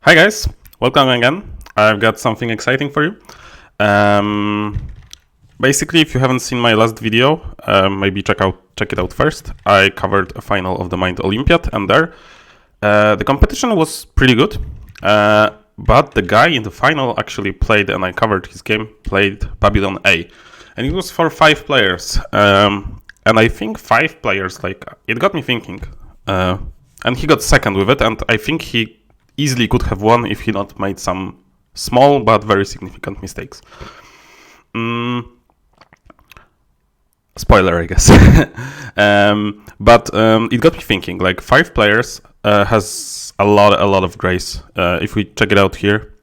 Hi guys, welcome again. I've got something exciting for you. Basically, if you haven't seen my last video, maybe check it out first. I covered a final of the Mind Olympiad, and there the competition was pretty good. But the guy in the final actually played, and I covered his game, played Babylon A, and it was for 5 players. And I think 5 players, like, it got me thinking. And he got second with it, and I think he easily could have won if he not made some small but very significant mistakes. Spoiler, I guess. But it got me thinking. Like 5 players has a lot of grace. If we check it out here,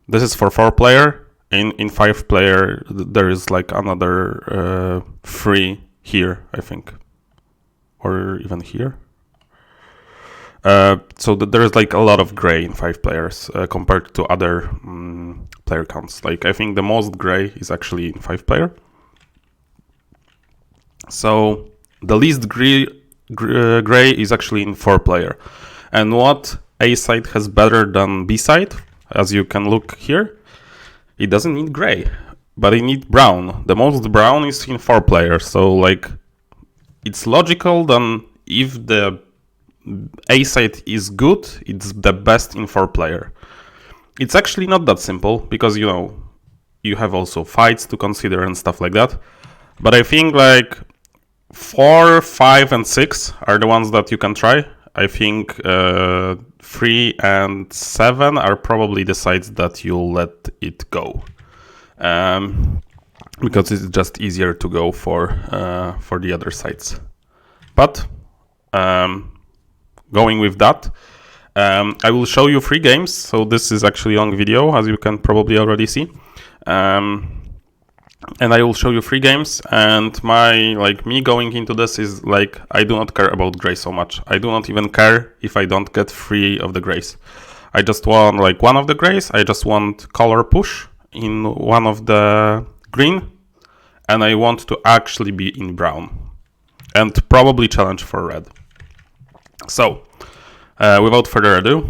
this is for 4 player. In 5 player, there is like another 3 here, I think, or even here. So there is like a lot of gray in 5 players compared to other player counts. Like I think the most gray is actually in 5 player. So the least gray is actually in 4 player. And what A side has better than B side, as you can look here, it doesn't need gray, but it needs brown. The most brown is in 4 player. So like it's logical then if the A side is good, it's the best in 4 player. It's actually not that simple because you have also fights to consider and stuff like that. But I think like 4, 5, and 6 are the ones that you can try. I think 3 and 7 are probably the sides that you'll let it go, because it's just easier to go for the other sides. But going with that, I will show you 3 games. So this is actually a long video, as you can probably already see. And I will show you 3 games. And me going into this is like, I do not care about gray so much. I do not even care if I don't get 3 of the grays. I just want like 1 of the grays. I just want color push in 1 of the green. And I want to actually be in brown. And probably challenge for red. So, without further ado,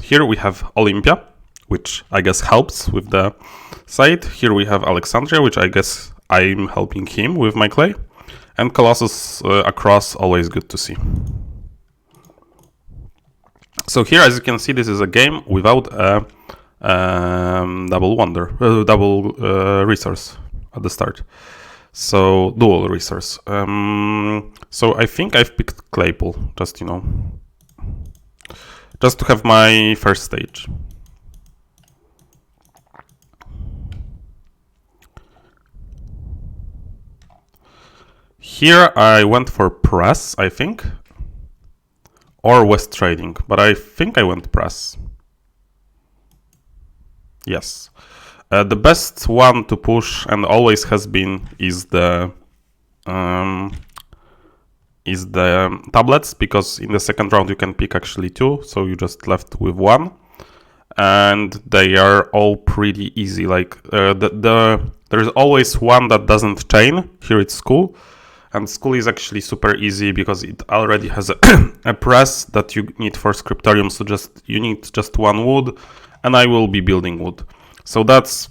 here we have Olympia, which I guess helps with the side. Here we have Alexandria, which I guess I'm helping him with my clay. And Colossus across, always good to see. So here, as you can see, this is a game without a double resource at the start. So dual resource. So I think I've picked Claypool, just just to have my first stage. Here I went for press, I think, or West Trading, but I think I went press. Yes. The best one to push, and always has been, is the tablets, because in the second round you can pick actually 2, so you just left with 1, and they are all pretty easy. Like there's always one that doesn't chain. Here it's school, and school is actually super easy because it already has a press that you need for scriptorium. So you need just 1 wood, and I will be building wood. So that's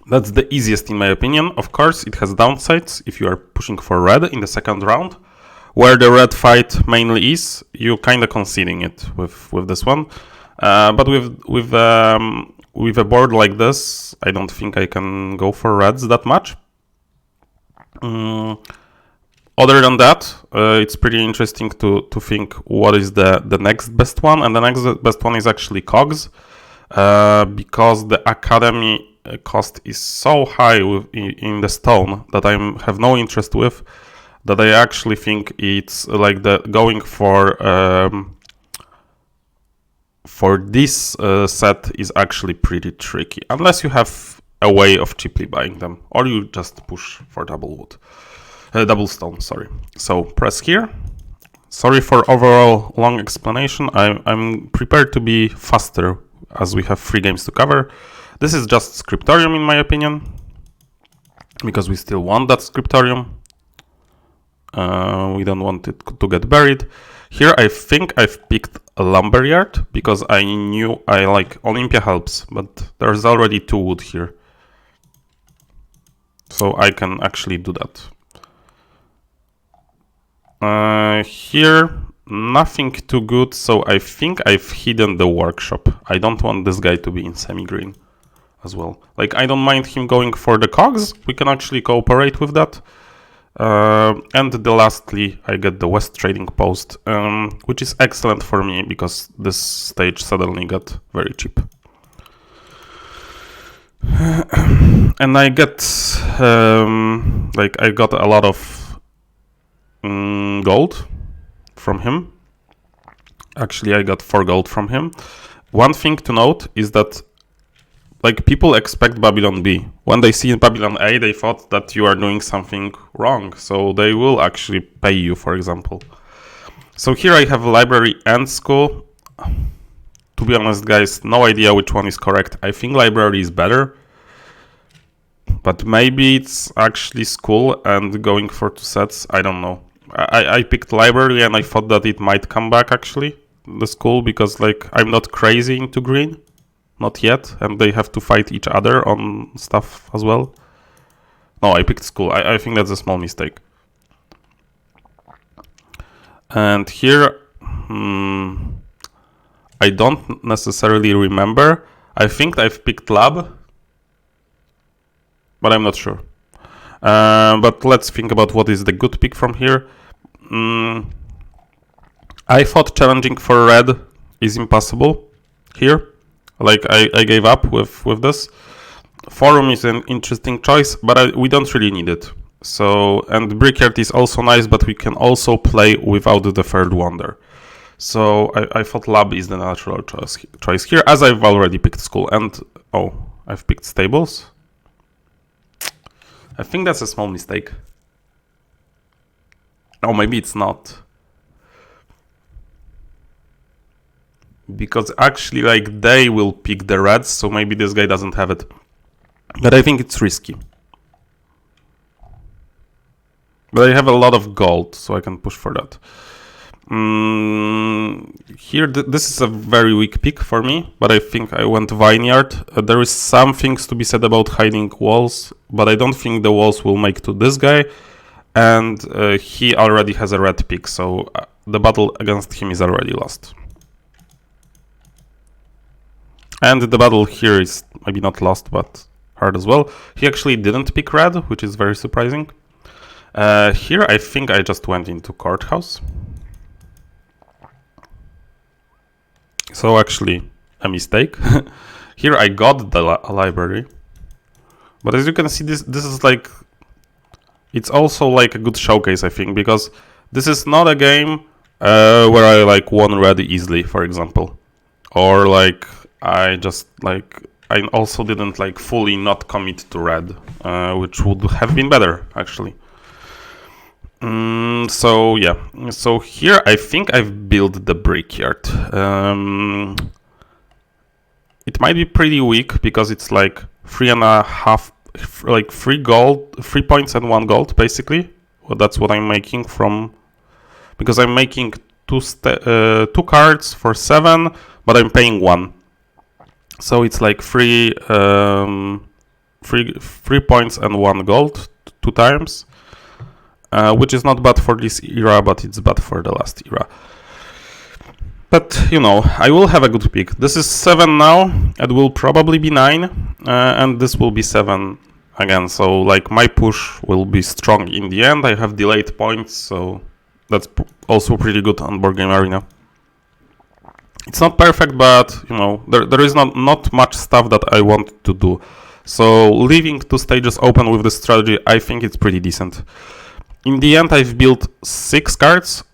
the easiest in my opinion. Of course, it has downsides if you are pushing for red in the second round, where the red fight mainly is. You kind of conceding it with this one, but with a board like this, I don't think I can go for reds that much. Other than that, it's pretty interesting to think what is the next best one, and the next best one is actually cogs. Because the academy cost is so high in the stone that I have no interest with, that I actually think it's like going for this set is actually pretty tricky, unless you have a way of cheaply buying them, or you just push for double stone, sorry. So press here. Sorry for overall long explanation. I'm prepared to be faster, as we have 3 games to cover. This is just scriptorium in my opinion, because we still want that scriptorium. We don't want it to get buried. Here I think I've picked a lumberyard because I knew I like Olympia helps, but there's already 2 wood here. So I can actually do that. Here, nothing too good, so I think I've hidden the workshop. I don't want this guy to be in semi-green as well. Like, I don't mind him going for the cogs. We can actually cooperate with that. And lastly, I get the West Trading Post, which is excellent for me because this stage suddenly got very cheap. And I get, I got a lot of gold from him. Actually, I got 4 gold from him. One thing to note is that like people expect Babylon B. When they see Babylon A, they thought that you are doing something wrong. So they will actually pay you, for example. So here I have library and school. To be honest, guys, no idea which one is correct. I think library is better. But maybe it's actually school and going for 2 sets. I don't know. I picked library and I thought that it might come back actually, the school, because like I'm not crazy into green. Not yet, and they have to fight each other on stuff as well. No, I picked school. I think that's a small mistake. And here, I don't necessarily remember. I think I've picked lab, but I'm not sure. But let's think about what is the good pick from here. I thought challenging for red is impossible here. Like I gave up with this. Forum is an interesting choice, but we don't really need it. So, and Brickyard is also nice, but we can also play without the third wonder. So I thought lab is the natural choice here, as I've already picked school. And oh, I've picked stables. I think that's a small mistake. Oh, maybe it's not. Because actually, like, they will pick the reds, so maybe this guy doesn't have it. But I think it's risky. But I have a lot of gold, so I can push for that. Here, this is a very weak pick for me, but I think I went Vineyard. There is some things to be said about hiding walls, but I don't think the walls will make to this guy. And he already has a red pick, so the battle against him is already lost. And the battle here is maybe not lost, but hard as well. He actually didn't pick red, which is very surprising. Here, I think I just went into courthouse. So actually, a mistake. Here I got the library. But as you can see, this is like... It's also like a good showcase, I think, because this is not a game where I like won red easily, for example. Or like... I also didn't like fully not commit to red, which would have been better actually. So yeah, so here I think I've built the brickyard. It might be pretty weak because it's like 3.5, like 3 gold, 3 points and 1 gold basically. Well, that's what I'm making from, because I'm making 2 cards for 7, but I'm paying 1. So it's like 3 points and 1 gold 2 times, which is not bad for this era, but it's bad for the last era. But, you know, I will have a good pick. This is 7 now, it will probably be 9, and this will be 7 again. So, like, my push will be strong in the end. I have delayed points, so that's also pretty good on Board Game Arena. It's not perfect, but, you know, there is not much stuff that I want to do. So leaving 2 stages open with this strategy, I think it's pretty decent. In the end, I've built 6 cards,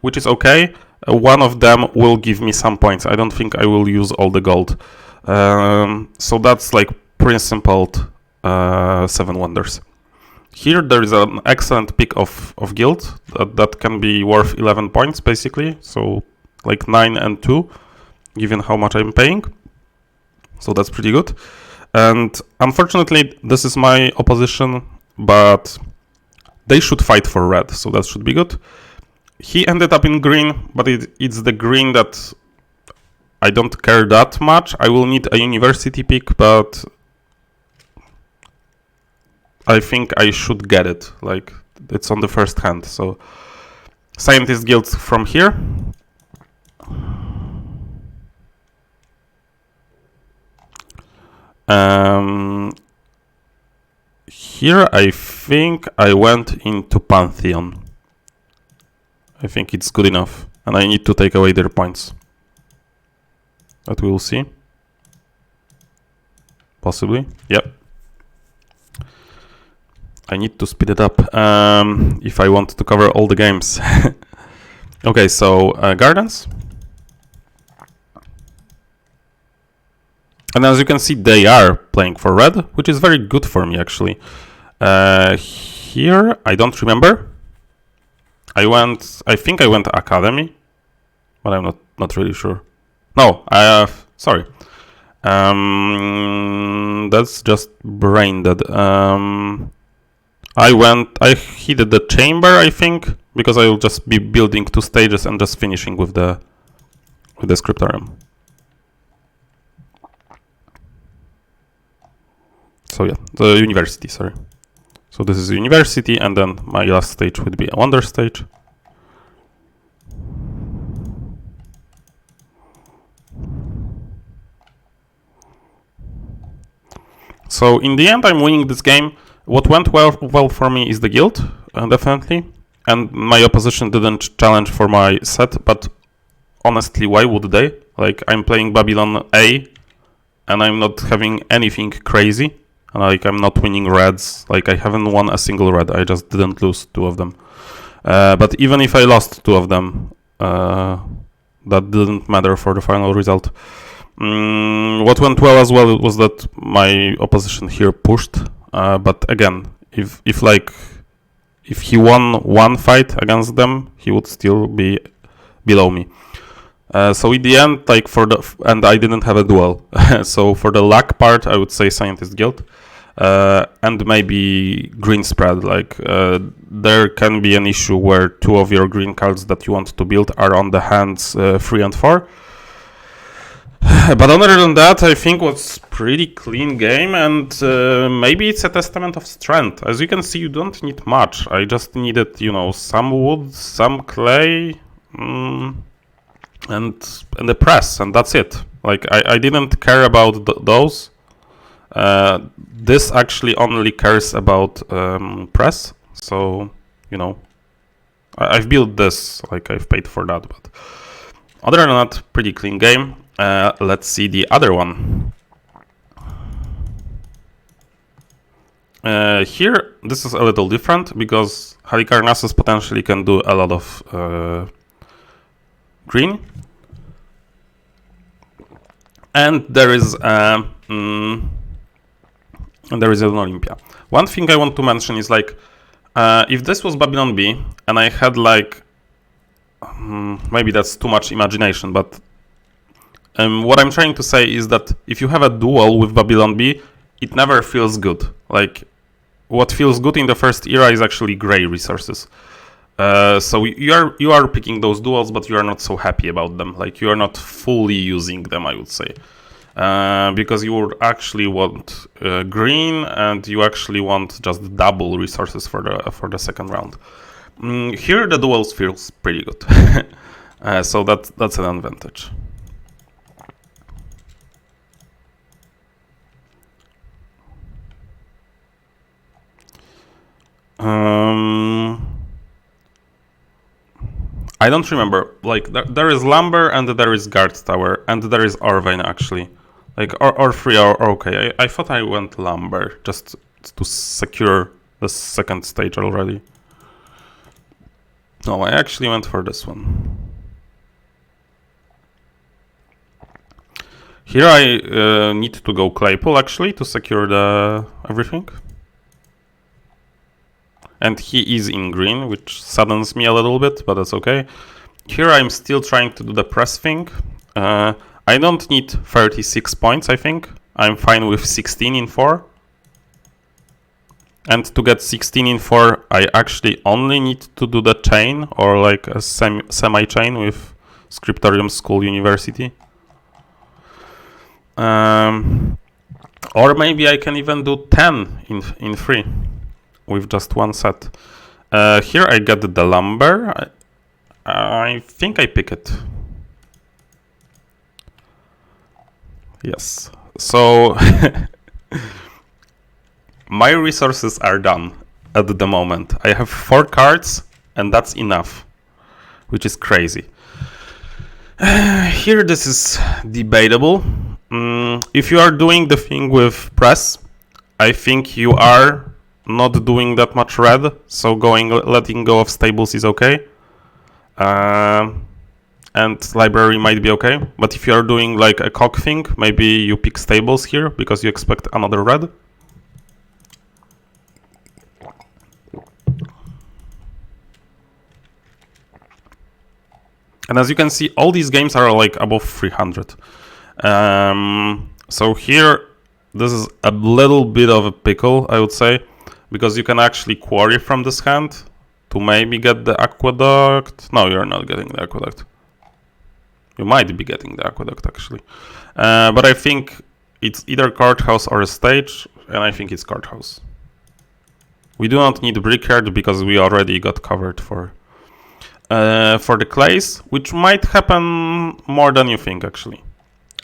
which is okay. One of them will give me some points. I don't think I will use all the gold. So that's like principled 7 wonders. Here there is an excellent pick of guild that can be worth 11 points, basically. So like 9 and 2, given how much I'm paying. So that's pretty good. And unfortunately, this is my opposition, but they should fight for red, so that should be good. he ended up in green, but it's the green that I don't care that much. I will need a university pick, but I think I should get it. Like, it's on the first hand. So, Scientist Guild from here. Here I think I went into Pantheon. I think it's good enough. And I need to take away their points. But we'll see. Possibly. Yep. I need to speed it up if I want to cover all the games. Okay, so Gardens. And as you can see, they are playing for red, which is very good for me, actually. Here, I don't remember. I think I went Academy, but I'm not really sure. No, sorry. That's just brain dead. I hit the chamber, I think, because I will just be building 2 stages and just finishing with the scriptorium. So yeah, the university, sorry. So this is the university, and then my last stage would be a wonder stage. So in the end, I'm winning this game. What went well for me is the guild, definitely. And my opposition didn't challenge for my set, but honestly, why would they? Like, I'm playing Babylon A, and I'm not having anything crazy. Like, I'm not winning reds. Like, I haven't won a single red. I just didn't lose 2 of them. But even if I lost 2 of them, that didn't matter for the final result. What went well as well was that my opposition here pushed. But again, if he won 1 fight against them, he would still be below me. So in the end, like and I didn't have a duel. So for the luck part, I would say Scientist Guild. And maybe green spread. Like, there can be an issue where 2 of your green cards that you want to build are on the hands 3 and 4. But other than that, I think it was pretty clean game, and maybe it's a testament of strength. As you can see, you don't need much. I just needed, some wood, some clay, and the press, and that's it. Like, I didn't care about those. This actually only cares about press, so, I've built this, like, I've paid for that, but other than that, pretty clean game. Let's see the other one. Here, this is a little different, because Halicarnassus potentially can do a lot of green. And there is an Olympia. One thing I want to mention is, like, if this was Babylon B, and I had, like, maybe that's too much imagination, but what I'm trying to say is that if you have a duel with Babylon B, it never feels good. Like, what feels good in the first era is actually gray resources. So you are picking those duels, but you are not so happy about them. Like, you are not fully using them, I would say. Because you would actually want green, and you actually want just double resources for the second round. Here the duels feels pretty good. So that's an advantage. I don't remember. Like, there is Lumber, and there is Guard Tower, and there is Orvane, actually. Like, or 3 are okay. I thought I went Lumber, just to secure the second stage already. No, I actually went for this one. Here I need to go Claypool, actually, to secure the everything. And he is in green, which saddens me a little bit, but that's okay. Here I'm still trying to do the press thing. I don't need 36 points, I think. I'm fine with 16 in 4. And to get 16 in 4, I actually only need to do the chain, or like a semi-chain with Scriptorium School University. Or maybe I can even do 10 in 3 with just one set. Here I get the lumber. I think I pick it. Yes. So my resources are done at the moment. I have 4 cards and that's enough, which is crazy. Here this is debatable. If you are doing the thing with press, I think you are not doing that much red, so letting go of stables is okay. And library might be okay, but if you are doing like a cock thing, maybe you pick stables here because you expect another red. And as you can see, all these games are like above 300. So here, this is a little bit of a pickle, I would say, because you can actually quarry from this hand to maybe get the aqueduct. No, you're not getting the aqueduct. You might be getting the aqueduct, actually. But I think it's either card house or a stage, and I think it's card house. We do not need brickyard because we already got covered for the clays, which might happen more than you think, actually.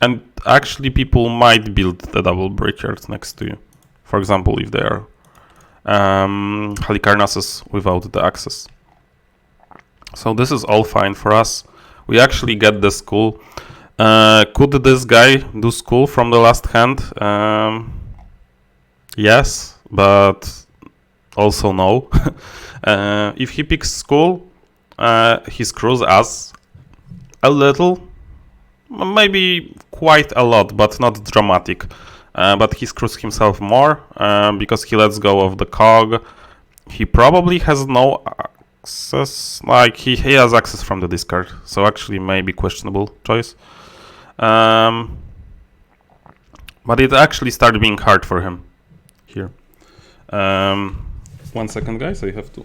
And actually, people might build the double brickyard next to you. For example, if they are Halicarnasses without the access. So this is all fine for us. We actually get the school. Could this guy do school from the last hand? Yes, but also no. If he picks school, he screws us a little, maybe quite a lot, but not dramatic. But he screws himself more because he lets go of the cog. He probably has no access, like he has access from the discard, so actually maybe questionable choice. But it actually started being hard for him here. 1 second, guys, I have to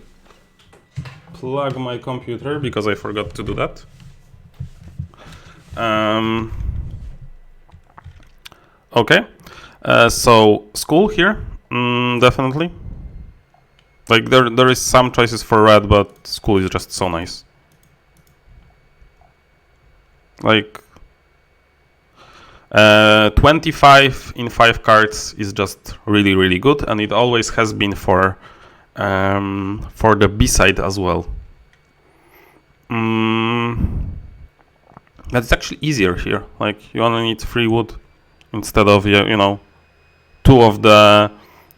plug my computer because I forgot to do that. Okay, so school here, definitely. Like there is some choices for red, but school is just so nice. Like 25 in 5 cards is just really, really good, and it always has been for the B side as well. That's actually easier here. Like you only need 3 wood instead of 2 of the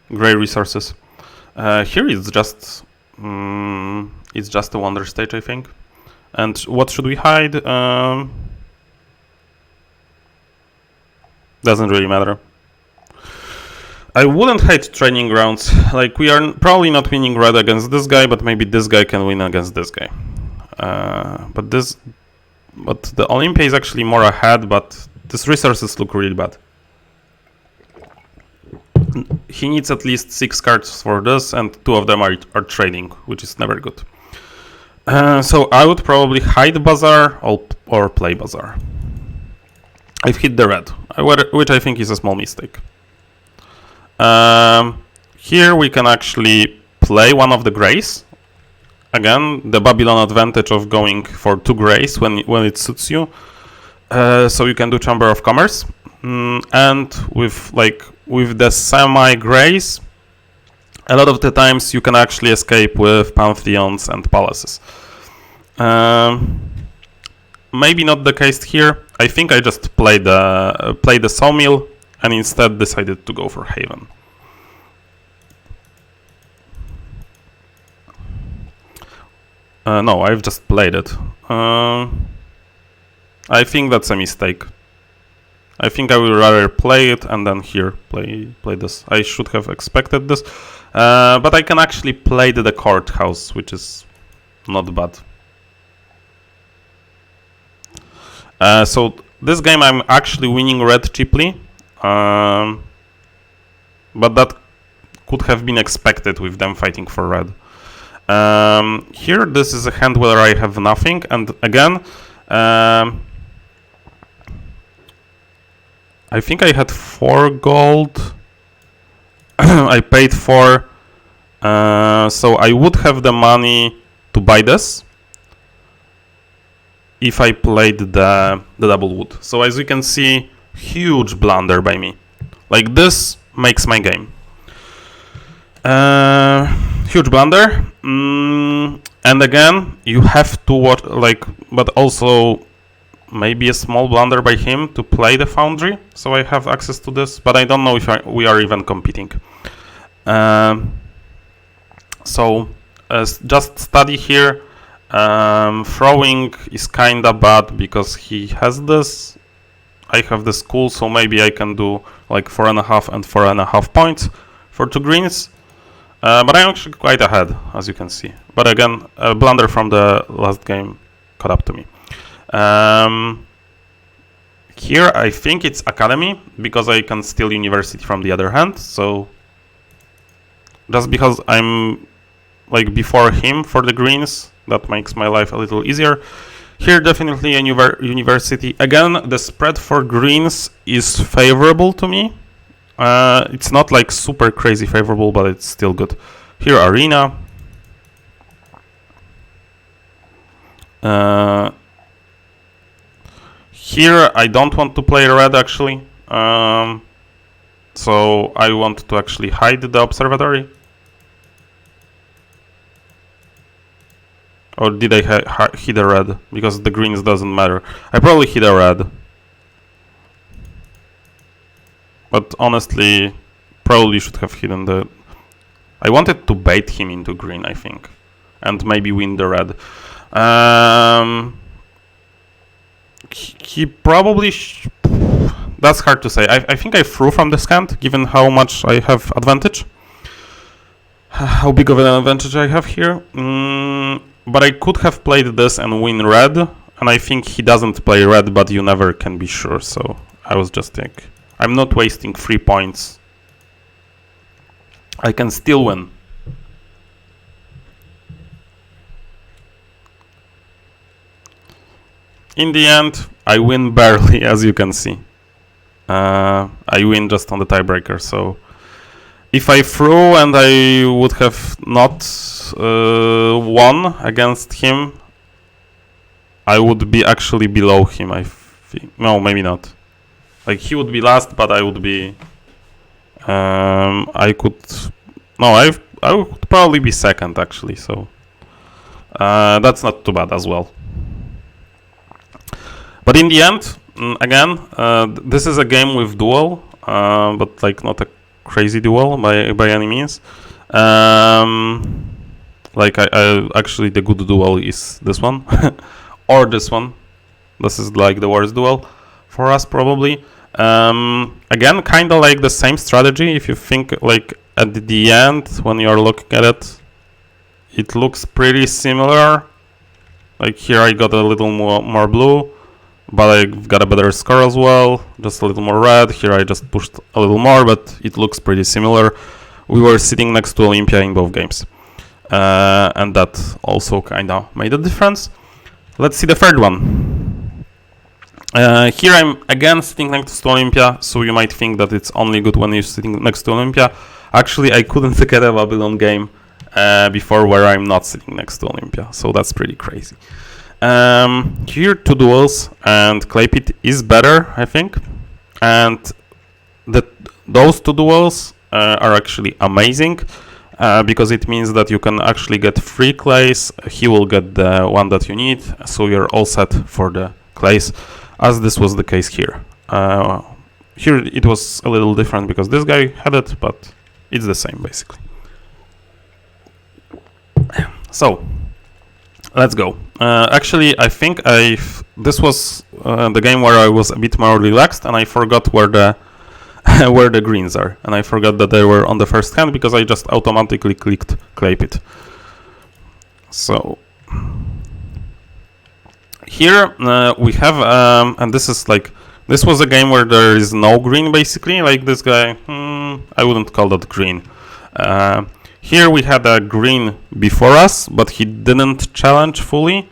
gray resources. Here it's just a wonder stage, I think. And what should we hide? Doesn't really matter. I wouldn't hide training grounds. Like we are probably not winning red against this guy, but maybe this guy can win against this guy. But the Olympia is actually more ahead, but these resources look really bad. He needs at least 6 cards for this, and 2 of them are trading, which is never good. So I would probably hide Bazaar or play Bazaar. I've hit the red, which I think is a small mistake. Here we can actually play one of the grays. Again, the Babylon advantage of going for 2 grays when it suits you. So you can do Chamber of Commerce. And with the semi-grays, a lot of the times you can actually escape with Pantheons and Palaces. Maybe not the case here. I think I just played the Sawmill and instead decided to go for Haven. No, I've just played it. I think that's a mistake. I think I will rather play it and then here play this. I should have expected this, but I can actually play the courthouse, which is not bad. So this game I'm actually winning red cheaply, but that could have been expected with them fighting for red. Here, this is a hand where I have nothing, and again, I think I had 4 gold. I paid 4, so I would have the money to buy this if I played the double wood. So as you can see, huge blunder by me. Like, this makes my game. Huge blunder. And again, you have to watch, like, but also maybe a small blunder by him to play the foundry. So I have access to this, but I don't know if we are even competing. So just study here. Throwing is kinda bad because he has this. I have this cool, so maybe I can do like 4.5 and 4.5 points for 2 greens. But I'm actually quite ahead, as you can see. But again, a blunder from the last game caught up to me. Here I think it's Academy, because I can steal University from the other hand. So just because I'm like before him for the greens, that makes my life a little easier. Here definitely a University. Again, the spread for greens is favorable to me. It's not like super crazy favorable, but it's still good. Here Arena. Here I don't want to play red actually. So I want to actually hide the observatory. Or did I hit a red? Because the greens doesn't matter. I probably hit a red. But honestly, probably should have hidden the... I wanted to bait him into green, I think. And maybe win the red. He probably... That's hard to say. I think I threw from this hand, given how much I have advantage. How big of an advantage I have here. But I could have played this and win red. And I think he doesn't play red, but you never can be sure. So I was just like... I'm not wasting 3 points. I can still win. In the end, I win barely, as you can see. I win just on the tiebreaker, so... If I threw and I would have not won against him, I would be actually below him, I think. No, maybe not. Like, he would be last, but I would be... I could... No, I would probably be second, actually, so... that's not too bad as well. But in the end, again, this is a game with duel, but like not a crazy duel by any means. Like, I actually, the good duel is this one. Or this one. This is like the worst duel for us, probably. Again, kind of like the same strategy. If you think like at the end, when you're looking at it, it looks pretty similar. Like here I got a little more blue, but I got a better score as well. Just a little more red. Here I just pushed a little more, but it looks pretty similar. We were sitting next to Olympia in both games. And that also kind of made a difference. Let's see the third one. Here I'm again sitting next to Olympia, so you might think that it's only good when you're sitting next to Olympia. Actually, I couldn't get a Babylon game before where I'm not sitting next to Olympia, so that's pretty crazy. Here 2 duels, and Clay Pit is better, I think. And those 2 duels are actually amazing, because it means that you can actually get 3 clays. He will get the one that you need, so you're all set for the clays, as this was the case here. Here it was a little different because this guy had it, but it's the same basically. So let's go. Actually, I think this was the game where I was a bit more relaxed, and I forgot where the where the greens are, and I forgot that they were on the first hand because I just automatically clicked Clay Pit. So here we have, and this is like, this was a game where there is no green basically. Like this guy, I wouldn't call that green. Here we had a green before us, but he didn't challenge fully.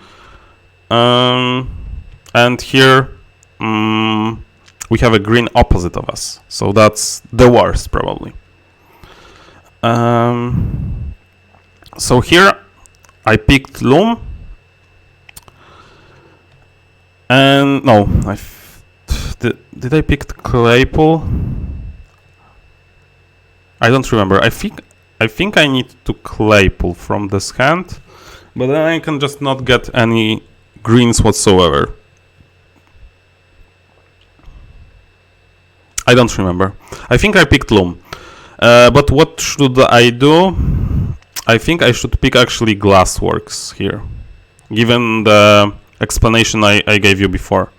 And here we have a green opposite of us, so that's the worst probably. So here I picked Loom, and no, did I pick Claypool? I don't remember. I think I need to Claypool from this hand, but then I can just not get any greens whatsoever. I don't remember. I think I picked Loom. But what should I do? I think I should pick actually Glassworks here, given the explanation I gave you before.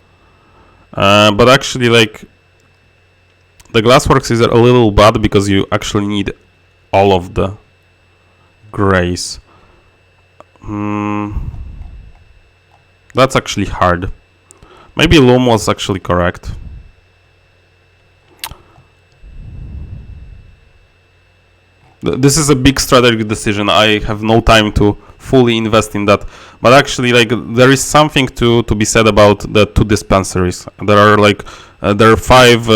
But actually, like, the Glassworks is a little bad because you actually need all of the grays. That's actually hard. Maybe Loom was actually correct. This is a big strategic decision. I have no time to fully invest in that. But actually, like, there is something to be said about the two dispensaries. There are like there are five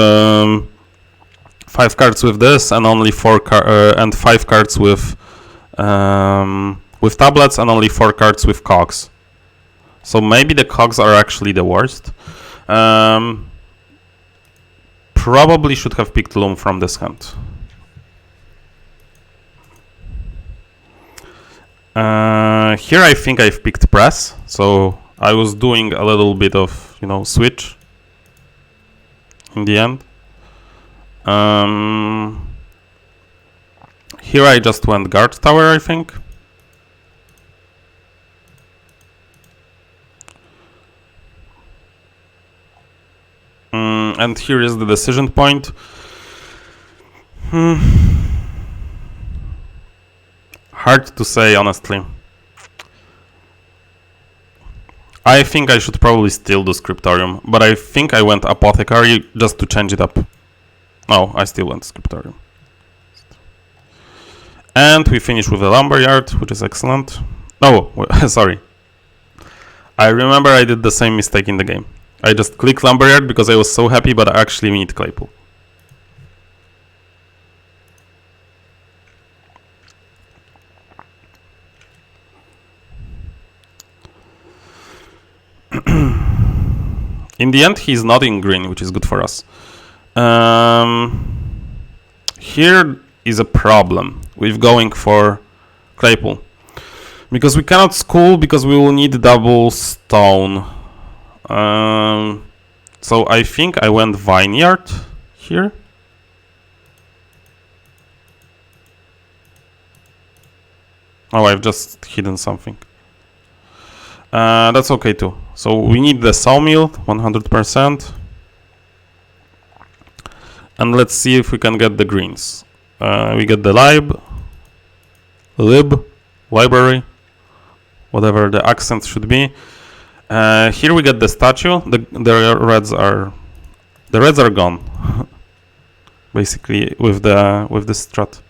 cards with this, and only and 5 cards with tablets, and only 4 cards with cogs. So maybe the cogs are actually the worst. Probably should have picked Loom from this hand. Here I think I've picked Press, so I was doing a little bit of, switch in the end. Here I just went Guard Tower, I think. And here is the decision point. Hard to say, honestly. I think I should probably still do Scriptorium, but I think I went Apothecary just to change it up. No, I still went Scriptorium. And we finish with a Lumberyard, which is excellent. Oh, sorry. I remember I did the same mistake in the game. I just clicked Lumberyard because I was so happy, but I actually need Claypool. In the end, he's not in green, which is good for us. Here is a problem with going for Claypool, because we cannot school because we will need double stone. So I think I went Vineyard here. Oh, I've just hidden something. That's okay too. So we need the Sawmill, 100%. And let's see if we can get the greens. We get the library, whatever the accent should be. Here we get the statue. The reds are gone, basically with the strat.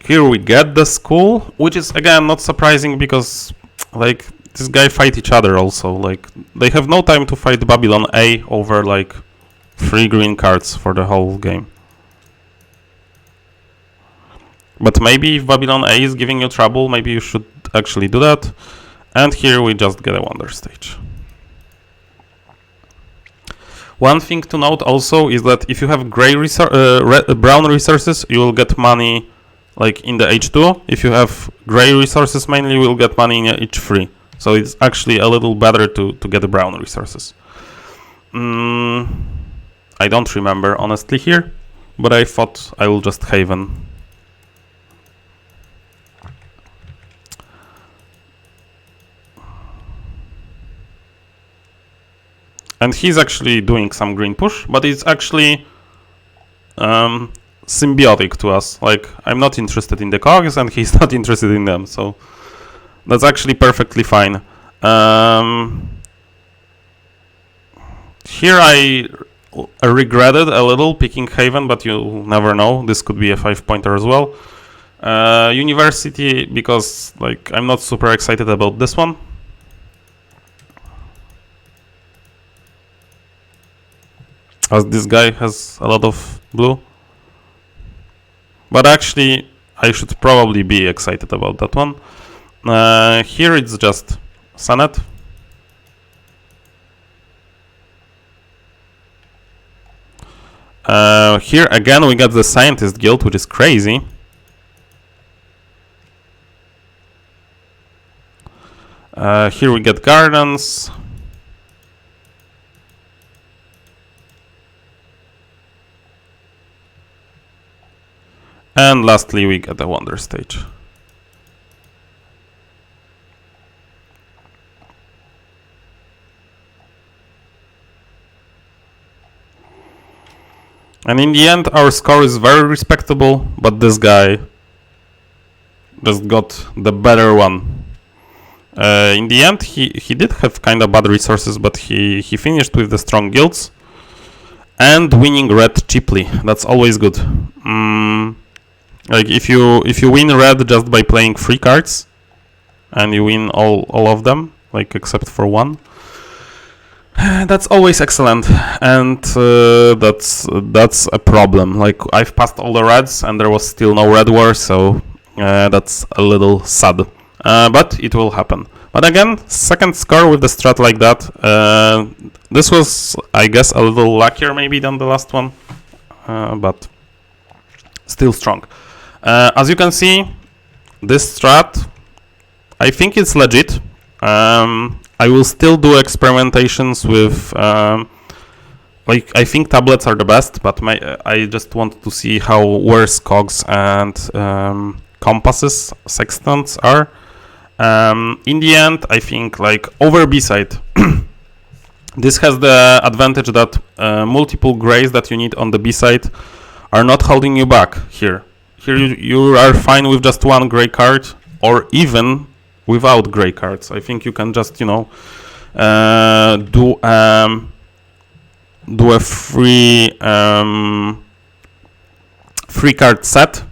Here we get the school, which is again not surprising because like this guy fight each other also. Like they have no time to fight Babylon A over like 3 green cards for the whole game. But maybe if Babylon A is giving you trouble, maybe you should actually do that. And here we just get a Wonder Stage. One thing to note also is that if you have brown resources, you will get money like in the H2. If you have gray resources mainly, you will get money in H3. So it's actually a little better to get the brown resources. I don't remember honestly here, but I thought I will just Haven. And he's actually doing some green push, but it's actually symbiotic to us. Like, I'm not interested in the cogs and he's not interested in them, so that's actually perfectly fine. Here regretted a little picking Haven, but you never know. This could be a 5-pointer as well. University, because like I'm not super excited about this one. As this guy has a lot of blue. But actually, I should probably be excited about that one. Here it's just Senate. Here again we got the Scientist Guild, which is crazy. Here we get Gardens. And lastly we get a Wonder Stage. And in the end, our score is very respectable, but this guy just got the better one. In the end, he did have kind of bad resources, but he finished with the strong guilds and winning red cheaply. That's always good. Like if you win red just by playing 3 cards, and you win all of them, like except for one. That's always excellent, and that's a problem. Like I've passed all the reds, and there was still no red war, so that's a little sad. But it will happen. But again, second score with the strat like that. This was, I guess, a little luckier maybe than the last one, but still strong. As you can see, this strat, I think it's legit. I will still do experimentations with, like, I think tablets are the best, but I just want to see how worse cogs and compasses, sextants are. In the end, I think, like, over B-side, this has the advantage that multiple grays that you need on the B-side are not holding you back here. Here you are fine with just one gray card, or even without gray cards. I think you can just, you know, do a free card set,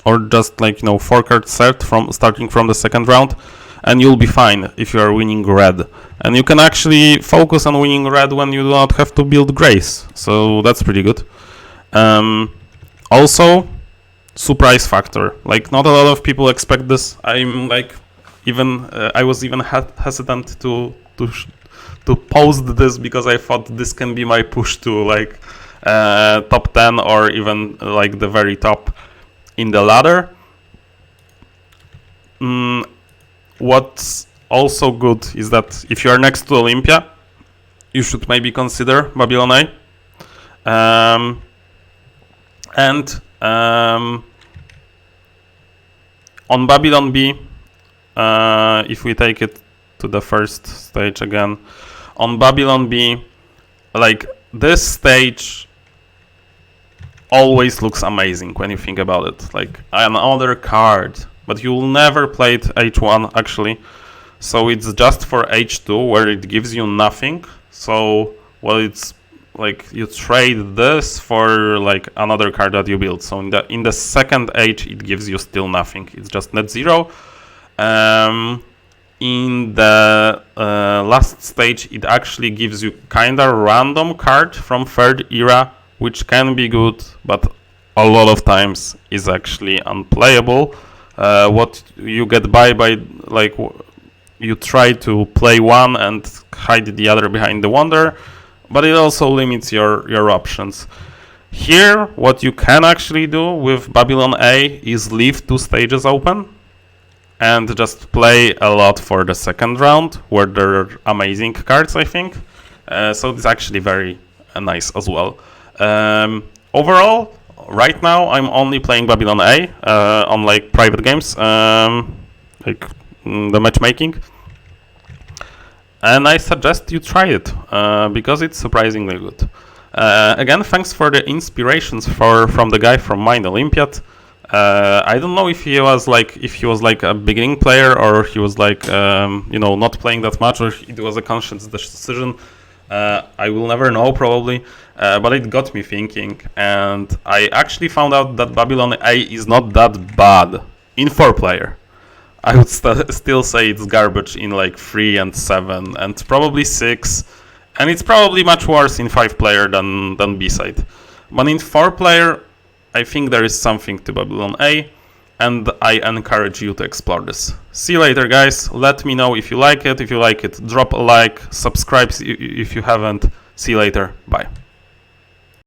or just like, you know, 4 card set from starting from the second round, and you'll be fine if you are winning red. And you can actually focus on winning red when you do not have to build grays, so that's pretty good. Also, surprise factor. Like, not a lot of people expect this. I'm like, I was even hesitant to post this, because I thought this can be my push to like top 10 or even like the very top in the ladder. What's also good is that if you are next to Olympia, you should maybe consider Babylon A. On Babylon B, if we take it to the first stage again, on Babylon B, like, this stage always looks amazing when you think about it. Like, another card, but you will never play it H1 actually, so it's just for H2 where it gives you nothing. So, well, it's like you trade this for like another card that you build. So in the second H, it gives you still nothing. It's just net zero. In the last stage, it actually gives you kinda random card from third era, which can be good, but a lot of times is actually unplayable. What you get by like, you try to play one and hide the other behind the wonder, but it also limits your options. Here, what you can actually do with Babylon A is leave 2 stages open and just play a lot for the second round, where there are amazing cards, I think. So it's actually very nice as well. Overall, right now I'm only playing Babylon A on like private games, like the matchmaking. And I suggest you try it, because it's surprisingly good. Again, thanks for the inspirations from the guy from Mind Olympiad. I don't know if he was like a beginning player, or he was like, you know, not playing that much, or it was a conscious decision. I will never know probably, but it got me thinking, and I actually found out that Babylon A is not that bad in 4-player. I would still say it's garbage in like 3 and 7 and probably 6, and it's probably much worse in 5-player than B-side. But in 4-player, I think there is something to Babylon A, and I encourage you to explore this. See you later, guys. Let me know if you like it. If you like it, drop a like, subscribe if you haven't. See you later. Bye.